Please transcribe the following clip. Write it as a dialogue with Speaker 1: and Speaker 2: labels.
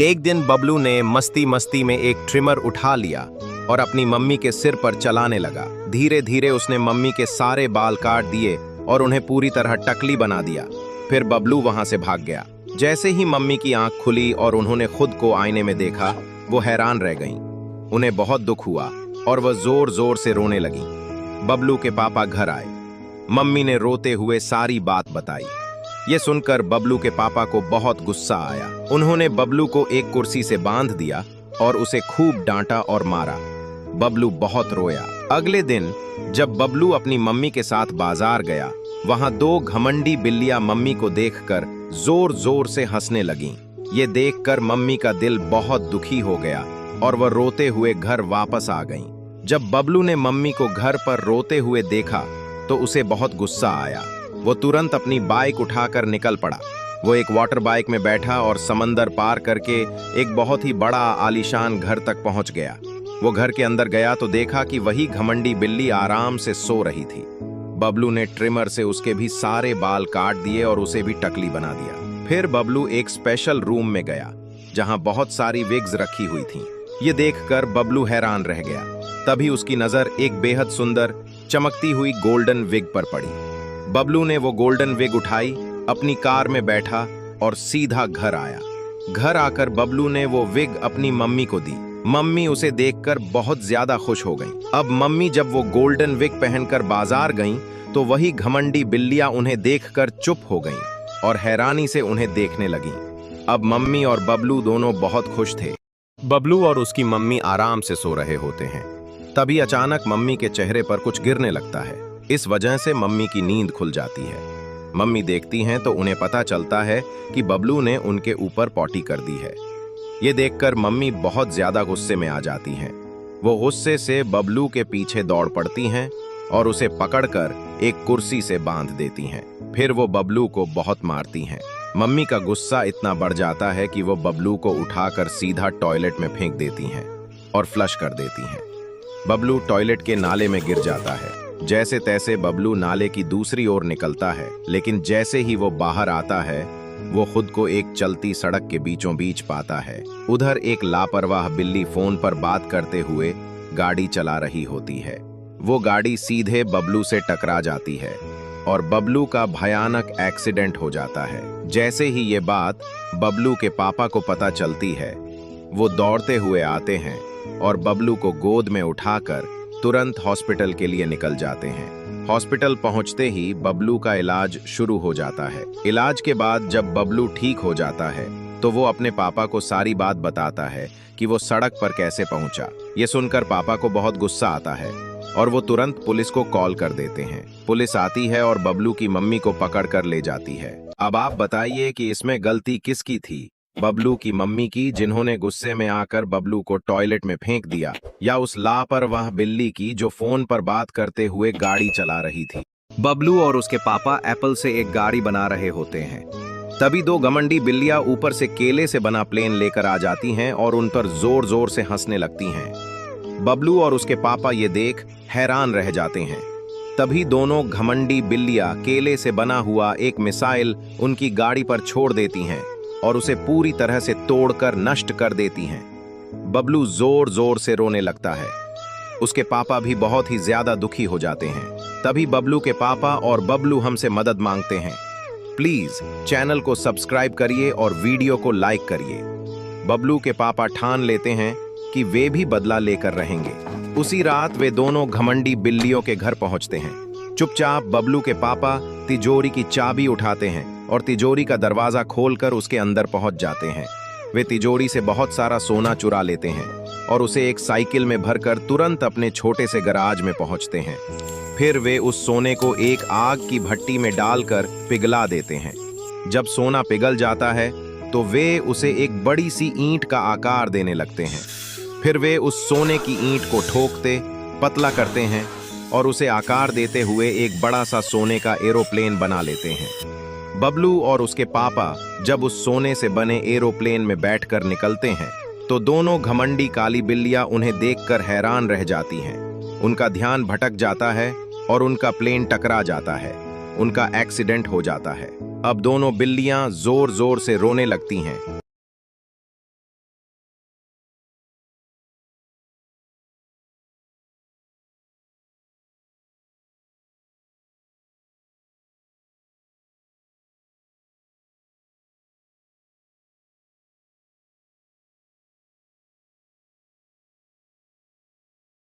Speaker 1: एक दिन बबलू ने मस्ती मस्ती में एक ट्रिमर उठा लिया और अपनी मम्मी के सिर पर चलाने लगा। धीरे धीरे उसने मम्मी के सारे बाल काट दिए और उन्हें पूरी तरह टकली बना दिया। फिर बबलू वहां से भाग गया। जैसे ही मम्मी की आंख खुली और उन्होंने खुद को आईने में देखा, वो हैरान रह गईं। उन्हें बहुत दुख हुआ और वह जोर जोर से रोने लगी। बबलू के पापा घर आए। मम्मी ने रोते हुए सारी बात बताई। ये सुनकर बबलू के पापा को बहुत गुस्सा आया। उन्होंने बबलू को एक कुर्सी से बांध दिया और उसे खूब डांटा और मारा। बबलू बहुत रोया। अगले दिन जब बबलू अपनी मम्मी के साथ बाजार गया, वहां दो घमंडी बिल्लियां मम्मी को देखकर जोर जोर से हंसने लगीं। ये देखकर मम्मी का दिल बहुत दुखी हो गया और वह रोते हुए घर वापस आ गईं। जब बबलू ने मम्मी को घर पर रोते हुए देखा तो उसे बहुत गुस्सा आया। वो तुरंत अपनी बाइक उठाकर निकल पड़ा। वो एक वाटर बाइक में बैठा और समंदर पार करके एक बहुत ही बड़ा आलीशान घर तक पहुंच गया। वो घर के अंदर गया तो देखा कि वही घमंडी बिल्ली आराम से सो रही थी। बबलू ने ट्रिमर से उसके भी सारे बाल काट दिए और उसे भी टकली बना दिया। फिर बबलू एक स्पेशल रूम में गया जहां बहुत सारी विग्स रखी हुई थीं। ये देखकर बबलू हैरान रह गया। तभी उसकी नजर एक बेहद सुंदर चमकती हुई गोल्डन विग पर पड़ी। बबलू ने वो गोल्डन विग उठाई, अपनी कार में बैठा और सीधा घर आया। घर आकर बबलू ने वो विग अपनी मम्मी को दी। मम्मी उसे देखकर बहुत ज्यादा खुश हो गईं। अब मम्मी जब वो गोल्डन विग पहनकर बाजार गईं तो वही घमंडी बिल्लियां उन्हें देखकर चुप हो गईं और हैरानी से उन्हें देखने लगीं। अब मम्मी और बबलू दोनों बहुत खुश थे। बबलू और उसकी मम्मी आराम से सो रहे होते हैं। तभी अचानक मम्मी के चेहरे पर कुछ गिरने लगता है। इस वजह से मम्मी की नींद खुल जाती है। मम्मी देखती हैं तो उन्हें पता चलता है कि बबलू ने उनके ऊपर पॉटी कर दी है। ये देखकर मम्मी बहुत ज्यादा गुस्से में आ जाती हैं। वो गुस्से से बबलू के पीछे दौड़ पड़ती हैं और उसे पकड़कर एक कुर्सी से बांध देती हैं। फिर वो बबलू को बहुत मारती हैं। मम्मी का गुस्सा इतना बढ़ जाता है कि वो बबलू को उठाकर सीधा टॉयलेट में फेंक देती हैं और फ्लश कर देती हैं। बबलू टॉयलेट के नाले में गिर जाता है। जैसे तैसे बबलू नाले की दूसरी ओर निकलता है, लेकिन जैसे ही वो बाहर आता है वो खुद को एक चलती सड़क के बीचों बीच पाता है। उधर एक लापरवाह बिल्ली फोन पर बात करते हुए गाड़ी चला रही होती है। वो गाड़ी सीधे बबलू से टकरा जाती है और बबलू का भयानक एक्सीडेंट हो जाता है। जैसे ही ये बात बबलू के पापा को पता चलती है, वो दौड़ते हुए आते हैं और बबलू को गोद में उठाकर तुरंत हॉस्पिटल के लिए निकल जाते हैं। हॉस्पिटल पहुंचते ही बबलू का इलाज शुरू हो जाता है। इलाज के बाद जब बबलू ठीक हो जाता है तो वो अपने पापा को सारी बात बताता है कि वो सड़क पर कैसे पहुंचा। ये सुनकर पापा को बहुत गुस्सा आता है और वो तुरंत पुलिस को कॉल कर देते हैं। पुलिस आती है और बबलू की मम्मी को पकड़ कर ले जाती है। अब आप बताइए कि इसमें गलती किसकी थी, बबलू की मम्मी की जिन्होंने गुस्से में आकर बबलू को टॉयलेट में फेंक दिया, या उस लापरवाह बिल्ली की जो फोन पर बात करते हुए गाड़ी चला रही थी। बबलू और उसके पापा एप्पल से एक गाड़ी बना रहे होते हैं। तभी दो घमंडी बिल्लियां ऊपर से केले से बना प्लेन लेकर आ जाती हैं और उन पर जोर जोर से हंसने लगती हैं। बबलू और उसके पापा ये देख हैरान रह जाते हैं। तभी दोनों घमंडी बिल्लियां केले से बना हुआ एक मिसाइल उनकी गाड़ी पर छोड़ देती हैं और उसे पूरी तरह से तोड़कर नष्ट कर देती हैं। बबलू जोर जोर से रोने लगता है। उसके पापा भी बहुत ही ज्यादा दुखी हो जाते हैं। तभी बबलू के पापा और बबलू हमसे मदद मांगते हैं। प्लीज चैनल को सब्सक्राइब करिए और वीडियो को लाइक करिए। बबलू के पापा ठान लेते हैं कि वे भी बदला लेकर रहेंगे। उसी रात वे दोनों घमंडी बिल्लियों के घर पहुंचते हैं। चुपचाप बबलू के पापा तिजोरी की चाबी उठाते हैं और तिजोरी का दरवाजा खोलकर उसके अंदर पहुंच जाते हैं। वे तिजोरी से बहुत सारा सोना चुरा लेते हैं और उसे एक साइकिल में भरकर तुरंत अपने छोटे से गराज में पहुंचते हैं। फिर वे उस सोने को एक आग की भट्टी में डालकर पिघला देते हैं। जब सोना पिघल जाता है तो वे उसे एक बड़ी सी ईंट का आकार देने लगते हैं। फिर वे उस सोने की ईंट को ठोकते, पतला करते हैं और उसे आकार देते हुए एक बड़ा सा सोने का एरोप्लेन बना लेते हैं। बबलू और उसके पापा जब उस सोने से बने एरोप्लेन में बैठकर निकलते हैं तो दोनों घमंडी काली बिल्लियां उन्हें देखकर हैरान रह जाती हैं। उनका ध्यान भटक जाता है और उनका प्लेन टकरा जाता है। उनका एक्सीडेंट हो जाता है। अब दोनों बिल्लियां जोर जोर से रोने लगती हैं।